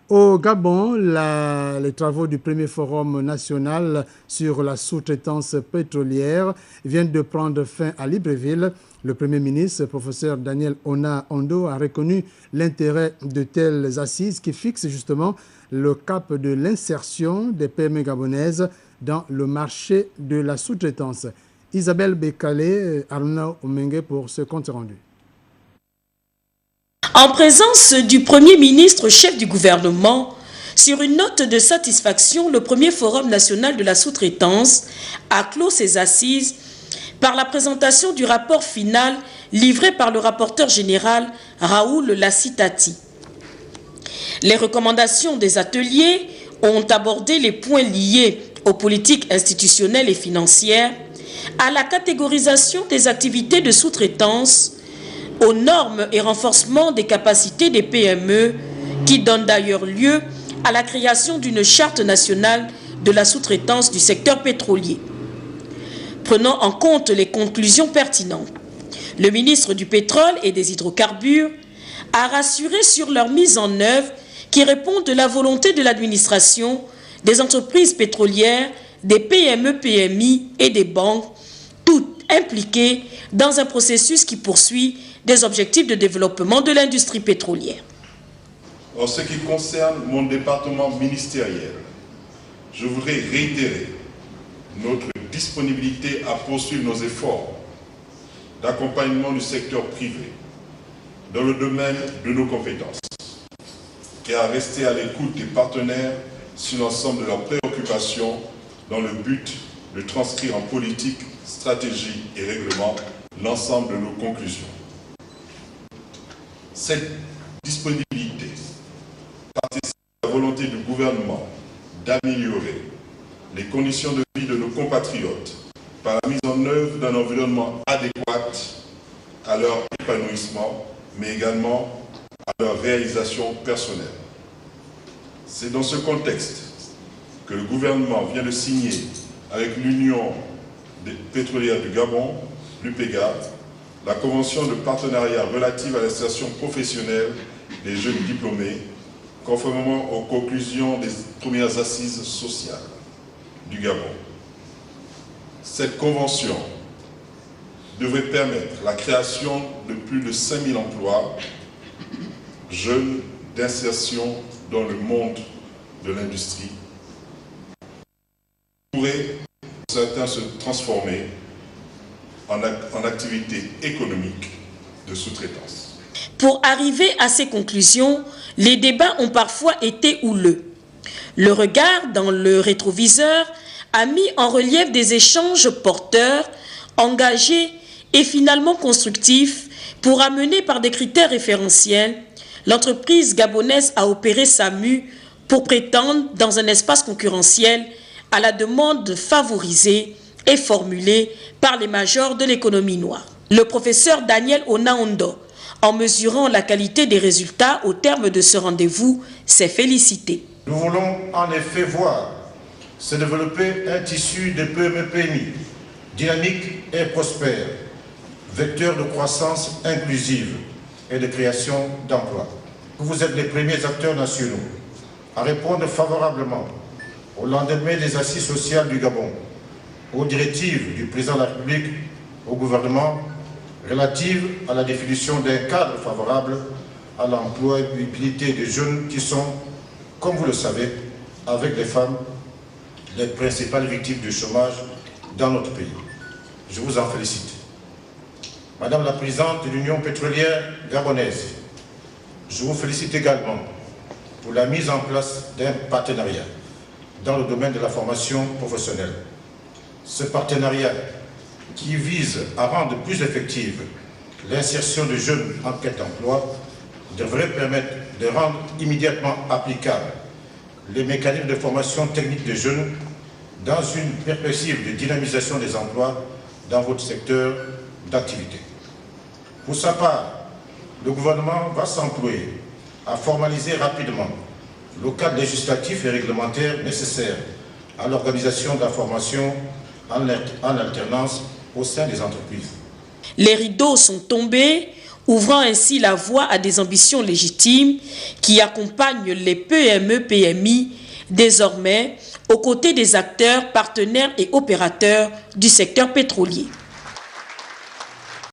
Au Gabon, les travaux du premier forum national sur la sous-traitance pétrolière viennent de prendre fin à Libreville. Le Premier ministre, professeur Daniel Ona-Ondo, a reconnu l'intérêt de telles assises qui fixent justement le cap de l'insertion des PME gabonaises dans le marché de la sous-traitance. Isabelle Bekale, Arnaud Omengue pour ce compte rendu. En présence du Premier ministre, chef du gouvernement, sur une note de satisfaction, le premier Forum national de la sous-traitance a clos ses assises par la présentation du rapport final livré par le rapporteur général Raoul Lassitati. Les recommandations des ateliers ont abordé les points liés aux politiques institutionnelles et financières, à la catégorisation des activités de sous-traitance, aux normes et renforcement des capacités des PME qui donnent d'ailleurs lieu à la création d'une charte nationale de la sous-traitance du secteur pétrolier. Prenant en compte les conclusions pertinentes, le ministre du Pétrole et des Hydrocarbures a rassuré sur leur mise en œuvre qui répond de la volonté de l'administration, des entreprises pétrolières, des PME, PMI et des banques, toutes impliquées dans un processus qui poursuit des objectifs de développement de l'industrie pétrolière. En ce qui concerne mon département ministériel, je voudrais réitérer notre disponibilité à poursuivre nos efforts d'accompagnement du secteur privé dans le domaine de nos compétences et à rester à l'écoute des partenaires sur l'ensemble de leurs préoccupations dans le but de transcrire en politique, stratégie et règlement l'ensemble de nos conclusions. Cette disponibilité participe à la volonté du gouvernement d'améliorer les conditions de vie de nos compatriotes par la mise en œuvre d'un environnement adéquat à leur épanouissement, mais également à leur réalisation personnelle. C'est dans ce contexte que le gouvernement vient de signer avec l'Union des pétrolières du Gabon, l'UPEGA, la convention de partenariat relative à l'insertion professionnelle des jeunes diplômés, conformément aux conclusions des premières assises sociales du Gabon. Cette convention devrait permettre la création de plus de 5000 emplois jeunes d'insertion dans le monde de l'industrie, pourraient pour certains se transformer en activité économique de sous-traitance. Pour arriver à ces conclusions, les débats ont parfois été houleux. Le regard dans le rétroviseur a mis en relief des échanges porteurs, engagés et finalement constructifs pour amener par des critères référentiels l'entreprise gabonaise à opérer sa mue pour prétendre dans un espace concurrentiel à la demande favorisée et formulée par les majors de l'économie noire. Le professeur Daniel Ona-Ondo, en mesurant la qualité des résultats au terme de ce rendez-vous, s'est félicité. Nous voulons en effet voir se développer un tissu de PME-PMI dynamique et prospère, vecteur de croissance inclusive et de création d'emplois. Vous êtes les premiers acteurs nationaux à répondre favorablement au lendemain des assises sociales du Gabon, aux directives du président de la République au gouvernement relatives à la définition d'un cadre favorable à l'employabilité des jeunes qui sont, comme vous le savez, avec les femmes, les principales victimes du chômage dans notre pays. Je vous en félicite. Madame la présidente de l'Union pétrolière gabonaise, je vous félicite également pour la mise en place d'un partenariat dans le domaine de la formation professionnelle. Ce partenariat qui vise à rendre plus effective l'insertion de jeunes en quête d'emploi devrait permettre de rendre immédiatement applicables les mécanismes de formation technique des jeunes dans une perspective de dynamisation des emplois dans votre secteur d'activité. Pour sa part, le gouvernement va s'employer à formaliser rapidement le cadre législatif et réglementaire nécessaire à l'organisation de la formation en alternance au sein des entreprises. Les rideaux sont tombés ouvrant ainsi la voie à des ambitions légitimes qui accompagnent les PME-PMI désormais aux côtés des acteurs, partenaires et opérateurs du secteur pétrolier.